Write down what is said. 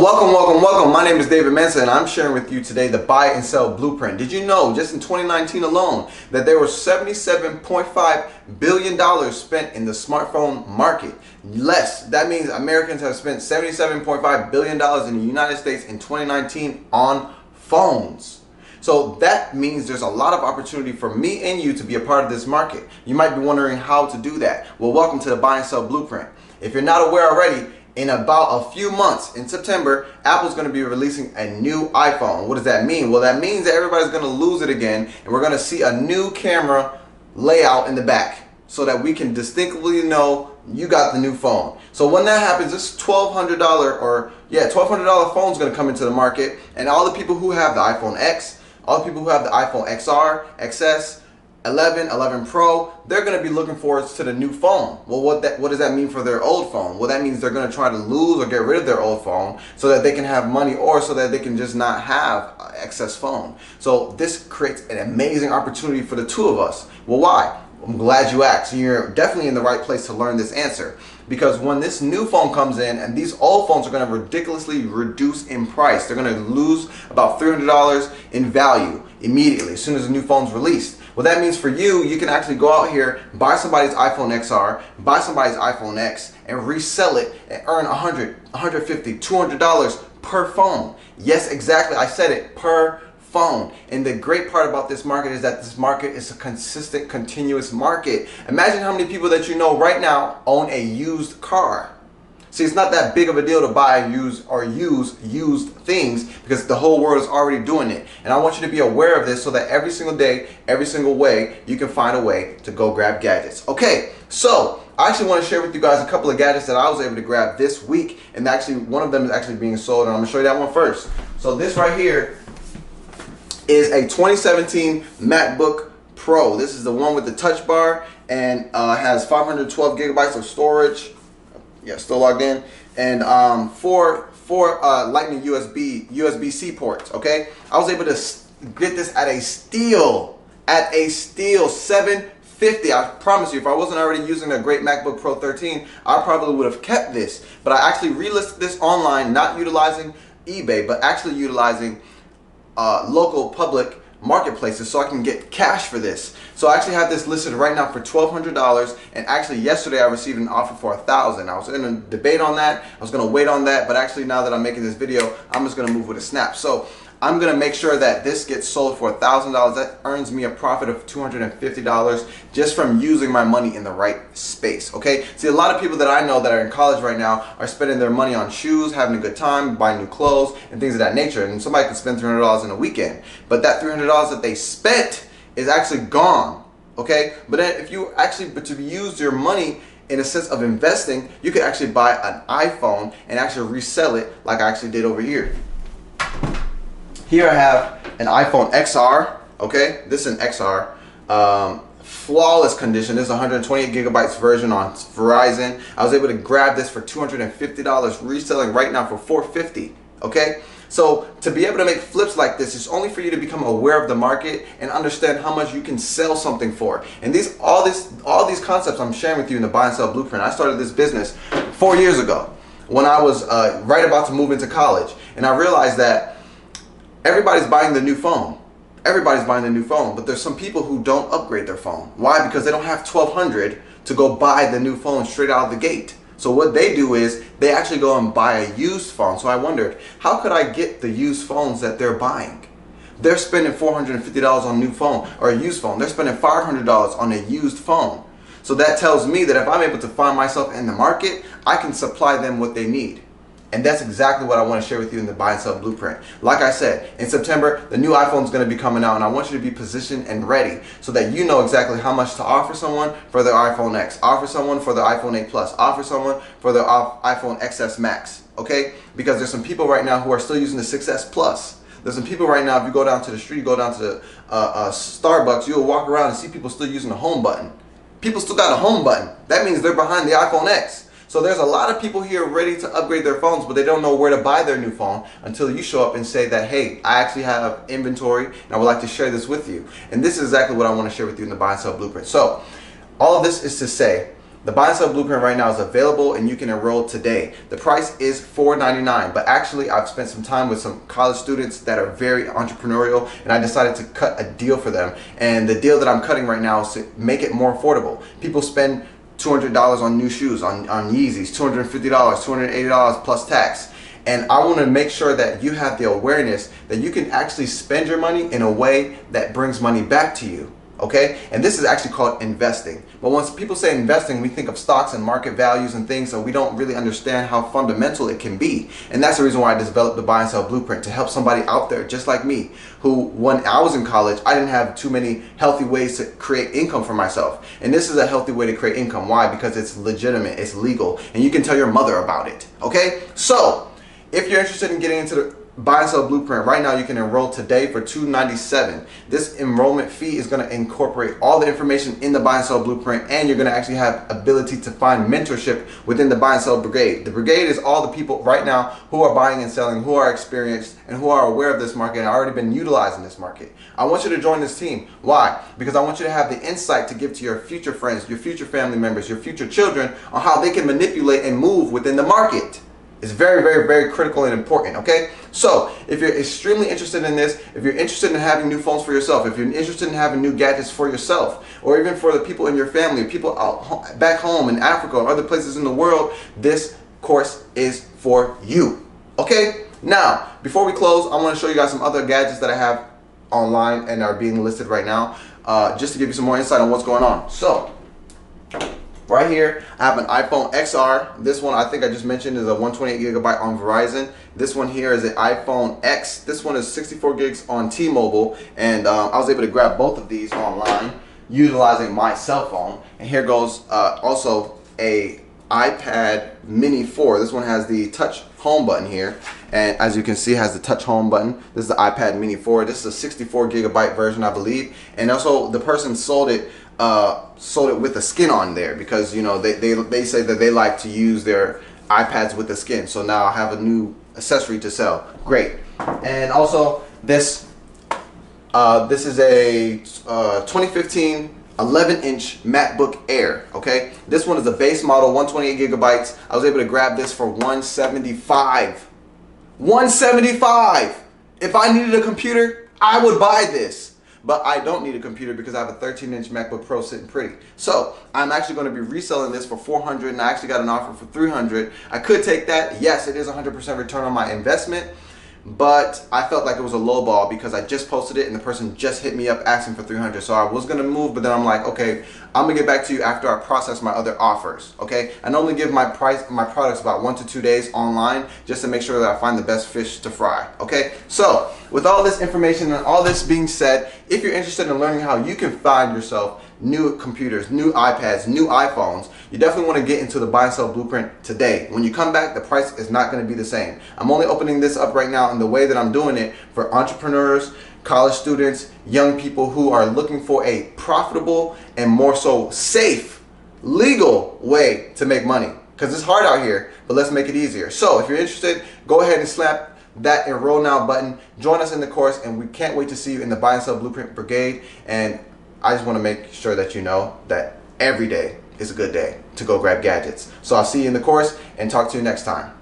Welcome. My name is David Mensa and I'm sharing with you today the buy and sell blueprint. Did you know just in 2019 alone that there was $77.5 billion spent in the smartphone market? That means Americans have spent $77.5 billion in the United States in 2019 on phones. So that means there's a lot of opportunity for me and you to be a part of this market. You might be wondering how to do that. Well, welcome to the buy and sell blueprint. If you're not aware already, in about a few months, in September, Apple's going to be releasing a new iPhone. What does that mean? Well, that means that everybody's going to lose it again, and we're going to see a new camera layout in the back so that we can distinctly know you got the new phone. So when that happens, this $1,200 phone is going to come into the market, and all the people who have the iPhone X, all the people who have the iPhone XR, XS, 11 Pro, they're going to be looking forward to the new phone. Well, what does that mean for their old phone? Well, that means they're going to try to lose or get rid of their old phone so that they can have money, or so that they can just not have an excess phone. So this creates an amazing opportunity for the two of us. Well, why? I'm glad you asked. You're definitely in the right place to learn this answer. Because when this new phone comes in, and these old phones are going to ridiculously reduce in price, they're going to lose about $300 in value immediately as soon as the new phone's released. What that means for you, you can actually go out here, buy somebody's iPhone XR, buy somebody's iPhone X, and resell it and earn $100, $150, $200 per phone. Yes, exactly. I said it, per phone. And the great part about this market is that this market is a consistent, continuous market. Imagine how many people that you know right now own a used car. See, it's not that big of a deal to buy use used things because the whole world is already doing it. And I want you to be aware of this so that every single day, every single way, you can find a way to go grab gadgets. Okay, so I actually want to share with you guys a couple of gadgets that I was able to grab this week. And actually, one of them is actually being sold, and I'm going to show you that one first. So this right here is a 2017 MacBook Pro. This is the one with the touch bar and has 512 gigabytes of storage. Yeah, still logged in, and four Lightning USB-C ports. Okay, I was able to get this at a steal, $750. I promise you, if I wasn't already using a great MacBook Pro 13, I probably would have kept this. But I actually relisted this online, not utilizing eBay, but actually utilizing local public marketplaces, so I can get cash for this. So I actually have this listed right now for $1,200, and actually yesterday I received an offer for $1,000. I was in a debate on that. I was going to wait on that, but actually now that I'm making this video, I'm just going to move with a snap. So I'm going to make sure that this gets sold for $1,000. That earns me a profit of $250 just from using my money in the right space. Okay, see, a lot of people that I know that are in college right now are spending their money on shoes, having a good time, buying new clothes and things of that nature, and somebody can spend $300 in a weekend, but that $300 that they spent is actually gone. Okay, but then if you actually use your money in a sense of investing, you could actually buy an iPhone and actually resell it like I actually did over here. Here I have an iPhone XR, okay? This is an XR, flawless condition. This is 128 gigabytes version on Verizon. I was able to grab this for $250, reselling right now for $450, okay? So to be able to make flips like this, it's only for you to become aware of the market and understand how much you can sell something for. And all these concepts I'm sharing with you in the buy and sell blueprint. I started this business 4 years ago when I was right about to move into college, and I realized that everybody's buying the new phone. Everybody's buying the new phone, but there's some people who don't upgrade their phone. Why? Because they don't have $1,200 to go buy the new phone straight out of the gate. So what they do is they actually go and buy a used phone. So I wondered, how could I get the used phones that they're buying? They're spending $450 on a new phone or a used phone. They're spending $500 on a used phone. So that tells me that if I'm able to find myself in the market, I can supply them what they need. And that's exactly what I want to share with you in the buy and sell blueprint. Like I said, in September, the new iPhone is going to be coming out, and I want you to be positioned and ready so that you know exactly how much to offer someone for their iPhone X, offer someone for their iPhone 8 Plus, offer someone for their iPhone XS Max, okay? Because there's some people right now who are still using the 6S Plus. There's some people right now, if you go down to the street, you go down to the Starbucks, you'll walk around and see people still using the home button. People still got a home button. That means they're behind the iPhone X. So there's a lot of people here ready to upgrade their phones, but they don't know where to buy their new phone until you show up and say that, hey, I actually have inventory and I would like to share this with you. And this is exactly what I want to share with you in the buy and sell blueprint. So all of this is to say The buy and sell blueprint right now is available and you can enroll today. The price is $4.99, but actually I've spent some time with some college students that are very entrepreneurial, and I decided to cut a deal for them. And the deal that I'm cutting right now is to make it more affordable. People spend $200 on new shoes, on Yeezys, $250, $280 plus tax. And I want to make sure that you have the awareness that you can actually spend your money in a way that brings money back to you. Okay? And this is actually called investing. But once people say investing, we think of stocks and market values and things, so we don't really understand how fundamental it can be. And that's the reason why I developed the buy and sell blueprint, to help somebody out there just like me, who when I was in college, I didn't have too many healthy ways to create income for myself. And this is a healthy way to create income. Why? Because it's legitimate, it's legal, and you can tell your mother about it. Okay? So if you're interested in getting into the buy and sell blueprint right now, you can enroll today for $297. This enrollment fee is going to incorporate all the information in the buy and sell blueprint, and you're going to actually have ability to find mentorship within the buy and sell brigade. The brigade is all the people right now who are buying and selling, who are experienced, and who are aware of this market and already been utilizing this market. I want you to join this team. Why? Because I want you to have the insight to give to your future friends, your future family members, your future children on how they can manipulate and move within the market. It's very, very, very critical and important, okay? So, if you're extremely interested in this, if you're interested in having new phones for yourself, if you're interested in having new gadgets for yourself, or even for the people in your family, people out back home in Africa or other places in the world, this course is for you, okay? Now, before we close, I want to show you guys some other gadgets that I have online and are being listed right now, just to give you some more insight on what's going on. So, right here, I have an iPhone XR. This one, I think I just mentioned, is a 128 gigabyte on Verizon. This one here is an iPhone X. This one is 64 gigs on T-Mobile, and I was able to grab both of these online utilizing my cell phone. And here goes also a iPad Mini 4. This one has the touch home button here, and as you can see, it has the touch home button. This is the iPad Mini 4. This is a 64 gigabyte version, I believe, and also the person sold it with the skin on there, because you know they say that they like to use their iPads with the skin. So now I have a new accessory to sell. Great. And also this is a 2015 11-inch MacBook Air. Okay, this one is a base model, 128 gigabytes. I was able to grab this for $175. $175. If I needed a computer, I would buy this. But I don't need a computer because I have a 13-inch MacBook Pro sitting pretty. So I'm actually going to be reselling this for $400, and I actually got an offer for $300. I could take that. Yes, it is 100% return on my investment, but I felt like it was a low ball because I just posted it and the person just hit me up asking for $300. So I was going to move, but then I'm like, okay, I'm gonna get back to you after I process my other offers. Okay, I normally give my products about 1 to 2 days online, just to make sure that I find the best fish to fry. Okay, so with all this information and all this being said, if you're interested in learning how you can find yourself new computers, new iPads, new iPhones, you definitely want to get into the buy and sell blueprint today. When you come back, the price is not going to be the same. I'm only opening this up right now, and the way that I'm doing it for entrepreneurs, college students, young people who are looking for a profitable and more so safe, legal way to make money. Because it's hard out here, but let's make it easier. So if you're interested, go ahead and slap that enroll now button. Join us in the course, and we can't wait to see you in the buy and sell blueprint brigade. And I just want to make sure that you know that every day is a good day to go grab gadgets. So I'll see you in the course and talk to you next time.